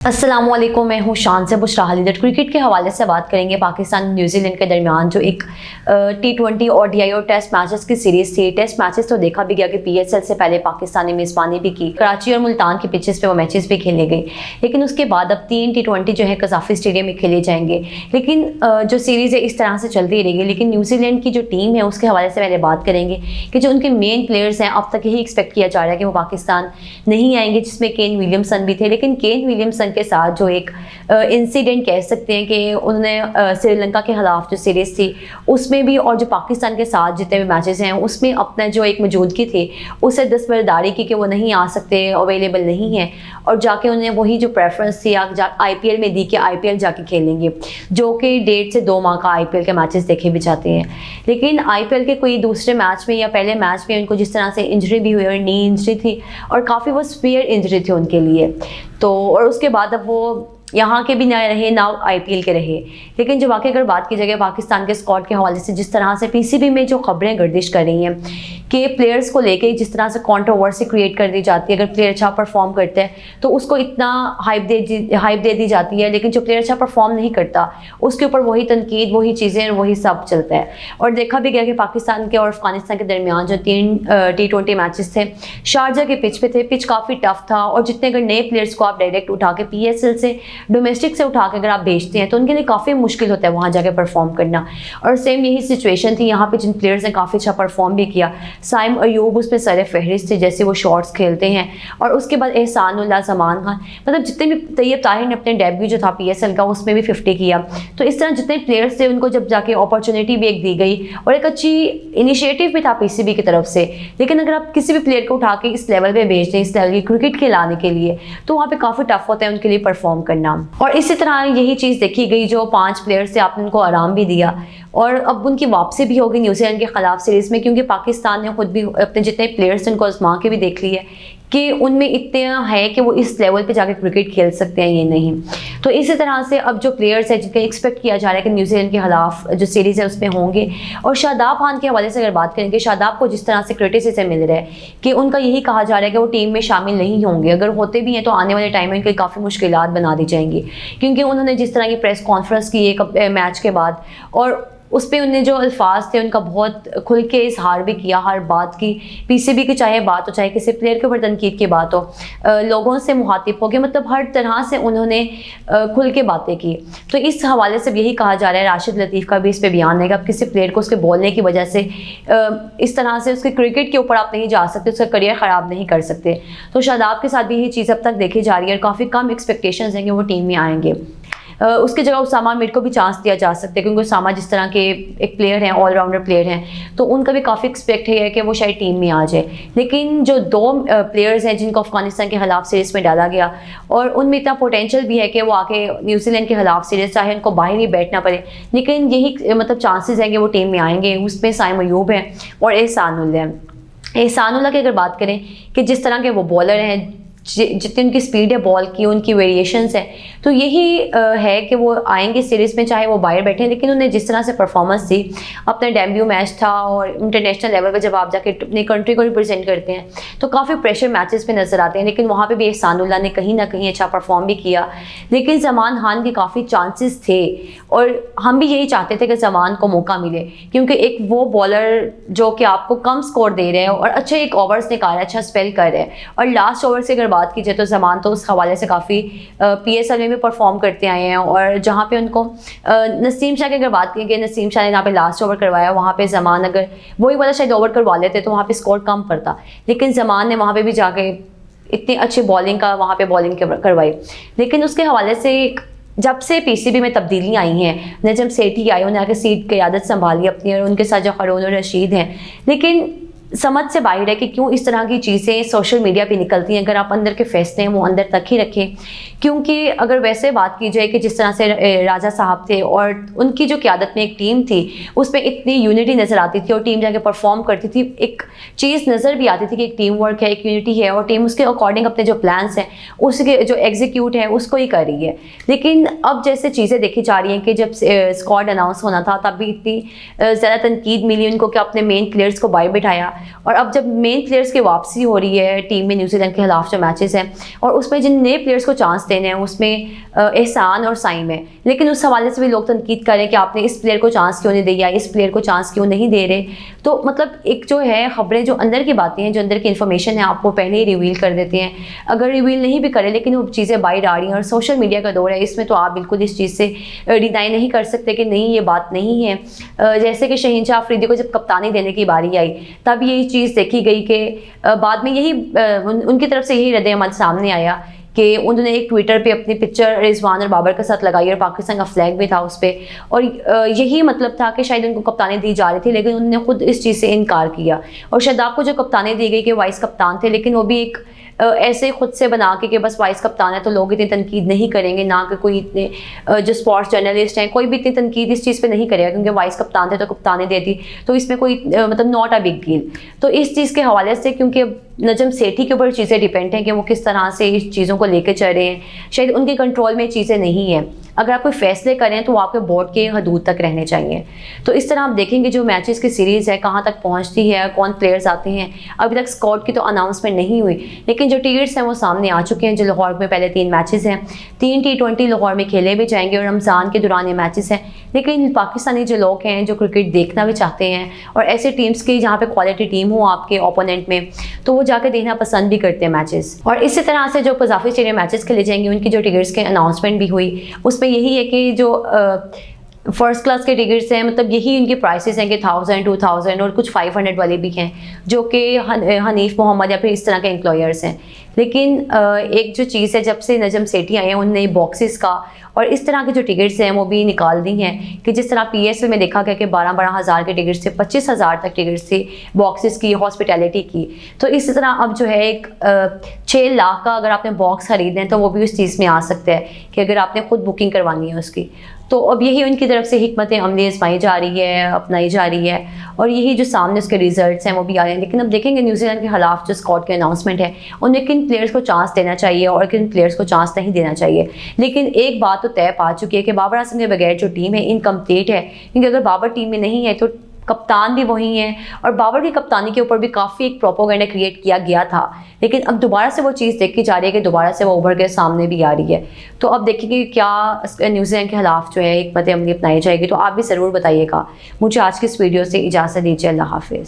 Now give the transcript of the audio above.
अस्सलामुअलैकुम, मैं हूँ शान से बुशरा हालिद। क्रिकेट के हवाले से बात करेंगे। पाकिस्तान न्यूजीलैंड के दरमियान जो एक T20 और DI और टेस्ट मैचेस की सीरीज़ थी। टेस्ट मैचेस तो देखा भी गया कि PSL से पहले पाकिस्तान ने मेज़बानी भी की, कराची और मुल्तान के पिचेस पे वो मैचेस भी खेले गए। लेकिन उसके बाद अब 3 T20 जो है कज़ाफ़ी स्टेडियम में खेले जाएंगे। लेकिन जो सीरीज़ है इस तरह से चलती रहेगी। लेकिन न्यूजीलैंड की जो टीम है उसके हवाले से पहले बात करेंगे कि जो उनके मेन प्लेयर्स हैं, अब तक यही एक्सपेक्ट किया जा रहा है कि वो पाकिस्तान नहीं आएंगे, जिसमें केन विलियमसन भी थे। लेकिन केन विलियमसन के साथ जो एक इंसिडेंट कह सकते हैं कि उन्होंने श्रीलंका के खिलाफ जो सीरीज़ थी उसमें भी और जो पाकिस्तान के साथ जितने भी मैचेस हैं उसमें अपना जो एक मौजूदगी थी उससे दस्तबरदारी की कि वो नहीं आ सकते, अवेलेबल नहीं है, और जाके उन्हें वही जो प्रेफरेंस थी IPL में दी कि IPL जाके खेलेंगे, जो कि 1.5 से 2 माह का IPL के मैचेस देखे भी जाते हैं। लेकिन IPL के कोई दूसरे मैच में या पहले मैच में उनको जिस तरह से इंजरी भी हुई और नी इंजरी थी और काफ़ी वो स्पीयर इंजरी थी उनके लिए, तो और उसके बाद अब वो यहाँ के भी ना रहे ना IPL के रहे। लेकिन जो वाकई अगर बात की जाए पाकिस्तान के स्क्वाड के हवाले से, जिस तरह से PCB में जो खबरें गर्दिश कर रही हैं कि प्लेयर्स को लेके जिस तरह से कंट्रोवर्सी क्रिएट कर दी जाती है, अगर प्लेयर अच्छा परफॉर्म करते हैं तो उसको इतना हाइप दे दी जाती है, लेकिन जो प्लेयर अच्छा परफॉर्म नहीं करता उसके ऊपर वही तनकीद, वही चीज़ें, वही सब चलता है। और देखा भी गया कि पाकिस्तान के और अफगानिस्तान के दरमियान जो 3 T20 मैचेस थे शारजा के पिच पे थे। पिच काफ़ी टफ था और जितने अगर नए प्लेयर्स को आप डायरेक्ट उठा के PSL से, डोमेस्टिक से उठा के अगर आप भेजते हैं तो उनके लिए काफ़ी मुश्किल होता है वहाँ जाके परफॉर्म करना। और सेम यही सिचुएशन थी यहाँ पे, जिन प्लेयर्स ने काफ़ी अच्छा परफॉर्म भी किया। साइम अयूब उसमें सर फहरिस्त थे, जैसे वो शॉट्स खेलते हैं। और उसके बाद एहसानुल्लाह, जमान खान, मतलब जितने भी, तैयब ताहिर ने अपने डेब्यू जो था PSL का उसमें भी 50 किया। तो इस तरह जितने प्लेयर्स थे उनको जब जाके अपॉर्चुनिटी भी एक दी गई और एक अच्छी इनिशिएटिव भी था PCB की तरफ से। लेकिन अगर आप किसी भी प्लेयर को उठा के इस लेवल पे भेज दें, इस लेवल की क्रिकेट के लाने के लिए, तो वहाँ पे काफ़ी टफ होता है उनके लिए परफॉर्म करना। और इसी तरह यही चीज़ देखी गई, जो 5 प्लेयर्स थे आपने उनको आराम भी दिया और अब उनकी वापसी भी होगी न्यूजीलैंड के खिलाफ सीरीज़ में, क्योंकि पाकिस्तान ने खुद भी अपने जितने प्लेयर्स उनको आजमा के भी देख लिया कि उनमें इतना है कि वो इस लेवल पे जाकर क्रिकेट खेल सकते हैं ये नहीं। तो इसी तरह से अब जो प्लेयर्स हैं जिनका एक्सपेक्ट किया जा रहा है कि न्यूजीलैंड के खिलाफ जो सीरीज़ है उसमें होंगे। और शादाब खान के हवाले से अगर बात करेंगे, शादाब को जिस तरह से क्रिटिसिज्म मिल रहा है कि उनका यही कहा जा रहा है कि वो टीम में शामिल नहीं होंगे, अगर होते भी हैं तो आने वाले टाइम में उनकी काफ़ी मुश्किलात बना दी जाएंगी, क्योंकि उन्होंने जिस तरह की प्रेस कॉन्फ्रेंस की एक मैच के बाद और उस पर उनने जो अल्फाज थे उनका बहुत खुल के इजहार भी किया हर बात की, PCB की चाहे बात हो, चाहे किसी प्लेयर के ऊपर तनकीद की बात हो, लोगों से मुखातिब हो गए, मतलब हर तरह से उन्होंने खुल के बातें की। तो इस हवाले से यही कहा जा रहा है, राशिद लतीफ़ का भी इस पर बयान है कि आप किसी प्लेयर को उसके बोलने की वजह से इस तरह से उसके क्रिकेट के ऊपर आप नहीं जा सकते, उसका करियर ख़राब नहीं कर सकते। तो शादाब के साथ भी यही चीज़ अब तक देखी जा रही है और काफ़ी कम एक्सपेक्टेशंस हैं कि वो टीम में आएंगे। उसकी जगह उसामा मीर को भी चांस दिया जा सकता है, क्योंकि उसामा जिस तरह के एक प्लेयर हैं, ऑलराउंडर प्लेयर हैं, तो उनका भी काफ़ी एक्सपेक्ट है कि वो शायद टीम में आ जाए। लेकिन जो 2 प्लेयर्स हैं जिनको अफगानिस्तान के खिलाफ सीरीज़ में डाला गया और उनमें इतना पोटेंशियल भी है कि वो आके न्यूजीलैंड के खिलाफ सीरीज़, चाहे उनको बाहर ही बैठना पड़े, लेकिन यही मतलब चांसेस हैं कि वो टीम में आएंगे। उसमें साइम अयूब है और एहसानुल्लाह की अगर बात करें कि जिस तरह के वो बॉलर हैं, जितनी उनकी स्पीड है बॉल की, उनकी वेरिएशंस है, तो यही है कि वो आएंगे सीरीज़ में चाहे वो बाहर बैठे। लेकिन उन्हें जिस तरह से परफॉर्मेंस थी, अपना डेब्यू मैच था और इंटरनेशनल लेवल पर जब आप जाके अपनी कंट्री को रिप्रेजेंट करते हैं तो काफ़ी प्रेशर मैचेस पे नज़र आते हैं। लेकिन वहाँ पे भी एहसानुल्लाह ने कहीं ना कहीं अच्छा परफॉर्म भी किया। लेकिन जमान खान के काफ़ी चांसेस थे और हम भी यही चाहते थे कि जमान को मौका मिले, क्योंकि एक वो बॉलर जो कि आपको कम स्कोर दे रहे हैं और अच्छे एक ओवर्स निकाल रहे हैं, अच्छा स्पेल कर रहे हैं, और लास्ट ओवर से अगर बात की जाए तो जमान तो उस हवाले से काफ़ी PSL में भी परफॉर्म करते आए हैं। और जहाँ पे उनको नसीम शाह की अगर बात की, नसीम शाह ने यहाँ पे लास्ट ओवर करवाया, वहाँ पे जमान अगर वही वाला शायद ओवर करवा लेते तो वहाँ पे स्कोर कम पड़ता, लेकिन जमान ने वहाँ पे भी जाके इतनी अच्छी बॉलिंग करवाई। लेकिन उसके हवाले से जब से PCB में तब्दीली आई हैं, नजम सेठी आए, उन्हें आके सीट की क़यादत संभाली अपनी, और उनके साथ जो हारून रशीद हैं, लेकिन समझ से बाहर है कि क्यों इस तरह की चीज़ें सोशल मीडिया पे निकलती हैं। अगर आप अंदर के फैसले हैं वो अंदर तक ही रखें, क्योंकि अगर वैसे बात की जाए कि जिस तरह से राजा साहब थे और उनकी जो क़यादत में एक टीम थी उसमें इतनी यूनिटी नज़र आती थी और टीम जाके परफॉर्म करती थी, एक चीज़ नज़र भी आती थी कि एक टीम वर्क है, एक यूनिटी है और टीम उसके अकॉर्डिंग अपने जो प्लान्स हैं उसके जो एग्जीक्यूट है उसको ही कर रही है। लेकिन अब जैसे चीज़ें देखी जा रही हैं कि जब स्क्वाड अनाउंस होना था तब भी इतनी ज़्यादा तनकीद मिली उनको कि अपने मेन प्लेयर्स को बाहर बिठाया, और अब जब मेन प्लेयर्स की वापसी हो रही है टीम में न्यूजीलैंड के खिलाफ जो मैचेस हैं और उसमें जिन नए प्लेयर्स को चांस देने हैं उसमें एहसान और साइम है, लेकिन उस हवाले से भी लोग तनकीद करें कि आपने इस प्लेयर को चांस क्यों नहीं दी या इस प्लेयर को चांस क्यों नहीं दे रहे। तो मतलब एक जो है खबरें जो अंदर की बातें हैं, जो अंदर की इन्फॉर्मेशन है, आपको पहले ही रिवील कर देते हैं। अगर रिवील नहीं भी करें लेकिन वो चीज़ें बाहर आ रही हैं और सोशल मीडिया का दौर है, इसमें तो आप बिल्कुल इस चीज़ से डिनाई नहीं कर सकते कि नहीं ये बात नहीं है। जैसे कि शहीनशाह अफरीदी को जब कप्तानी देने की बारी आई तब ये चीज़ देखी गई कि बाद में यही उनकी तरफ से यही रद्द-ए-अमल सामने आया कि उन्होंने एक ट्विटर पे अपनी पिक्चर रिजवान और बाबर के साथ लगाई और पाकिस्तान का फ्लैग भी था उस पर, और यही मतलब था कि शायद उनको कप्तानी दी जा रही थी, लेकिन उन्होंने खुद इस चीज़ से इनकार किया। और शादाब को जो कप्तानी दी गई कि वाइस कप्तान थे, लेकिन वो भी एक ऐसे खुद से बना के कि बस वाइस कप्तान है तो लोग इतनी तनकीद नहीं करेंगे, ना कि कोई इतने जो स्पोर्ट्स जर्नलिस्ट हैं कोई भी इतनी तनकीद इस चीज़ पे नहीं करेगा क्योंकि वाइस कप्तान थे तो कप्तानी देती, तो इसमें कोई मतलब नॉट अ बिग डील। तो इस चीज़ के हवाले से क्योंकि नजम सेठी के ऊपर चीज़ें डिपेंड हैं कि वो किस तरह से इस चीज़ों को लेकर चल रहे हैं, शायद उनके कंट्रोल में चीज़ें नहीं हैं। अगर आप कोई फैसले करें तो वो आपके बोर्ड के हदूद तक रहने चाहिए। तो इस तरह आप देखेंगे जो मैचेस की सीरीज़ है कहाँ तक पहुँचती है, कौन प्लेयर्स आते हैं। अभी तक स्क्वाड की तो अनाउंसमेंट नहीं हुई, लेकिन जो टिकट्स हैं वो सामने आ चुके हैं। जो लाहौर में पहले 3 मैचेस हैं, 3 T20 लाहौर में खेले भी जाएंगे और रमज़ान के दौरान ये मैचेस हैं। लेकिन पाकिस्तानी जो लोग हैं जो क्रिकेट देखना भी चाहते हैं और ऐसे टीम्स की जहाँ पे क्वालिटी टीम हो आपके ओपोनेंट में, तो वो जाकर देखना पसंद भी करते हैं मैचेस। और इसी तरह से जो कज़ाफ़ी स्टेडियम मैचेस खेले जाएंगे उनकी जो टिकट्स के अनाउंसमेंट भी हुई, उसमें यही है कि जो फर्स्ट क्लास के टिकट्स हैं मतलब यही इनके प्राइसेस हैं कि 1000, 2000 और कुछ 500 वाले भी हैं जो कि हनीफ मोहम्मद या फिर इस तरह के एम्प्लॉयर्स हैं। लेकिन एक जो चीज़ है, जब से नजम सेठी आए हैं उनने बॉक्सेस का और इस तरह के जो टिकट्स हैं वो भी निकाल दी हैं कि जिस तरह PSL में देखा गया कि 12-12 हज़ार के टिकट्स थे, 25,000 तक टिकट्स थे बॉक्सेस की, हॉस्पिटैलिटी की। तो इसी तरह अब जो है एक 6 लाख का अगर आपने बॉक्स खरीदना है तो वो भी उस चीज़ में आ सकता है कि अगर आपने खुद बुकिंग करवानी है उसकी। तो अब यही उनकी तरफ से हिकमत अमली आजमाई जा रही है, अपनाई जा रही है और यही जो सामने उसके रिजल्ट्स हैं वो भी आ रहे हैं। लेकिन अब देखेंगे न्यूजीलैंड के खिलाफ जो स्क्वाड के अनाउंसमेंट है उन्हें किन प्लेयर्स को चांस देना चाहिए और किन प्लेयर्स को चांस नहीं देना चाहिए। लेकिन एक बात तो तय पा चुकी है कि बाबर आजम के बगैर जो टीम है इनकम्प्लीट है, क्योंकि अगर बाबर टीम में नहीं है तो कप्तान भी वही हैं और बाबर की कप्तानी के ऊपर भी काफ़ी एक प्रोपेगेंडा क्रिएट किया गया था। लेकिन अब दोबारा से वो चीज़ देखी जा रही है कि दोबारा से वो उभर के सामने भी आ रही है। तो अब देखिए क्या न्यूजीलैंड के खिलाफ जो है हिकमत अमली अपनाई जाएगी। तो आप भी ज़रूर बताइएगा। मुझे आज की इस वीडियो से इजाज़त दीजिए। अल्लाह हाफिज़।